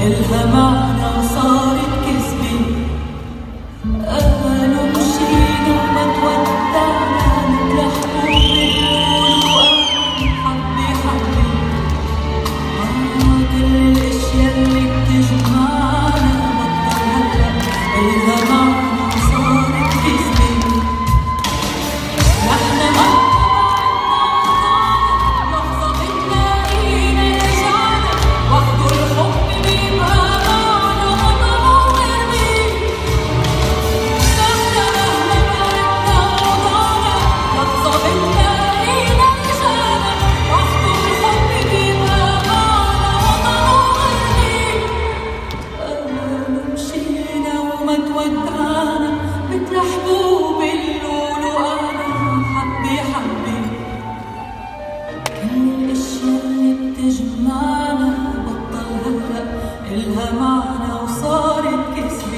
إلها معنى وصارت كذبة. قالوا مشينا وما تودعنا مثل حبوب اللؤلؤ. حبي حبي كل الأشياء اللي بتجمعنا بطل هلأ إلها معنى وصارت كذبة. نحن ما لحظة بتلاقينا رجعنا وحده الحب بيبقى معنا وطنه غيرنا. نحن مهما بعدنا وضعنا لحظة بتلاقينا رجعنا وحده الحب بيبقى معنا وطنه غيرنا. قالوا مشينا وما تودعنا مثل حبوب اللؤلؤ. حبي حبي كل الأشياء اللي بتجمعنا بطل هلأ إلها معنى وصارت كذبة.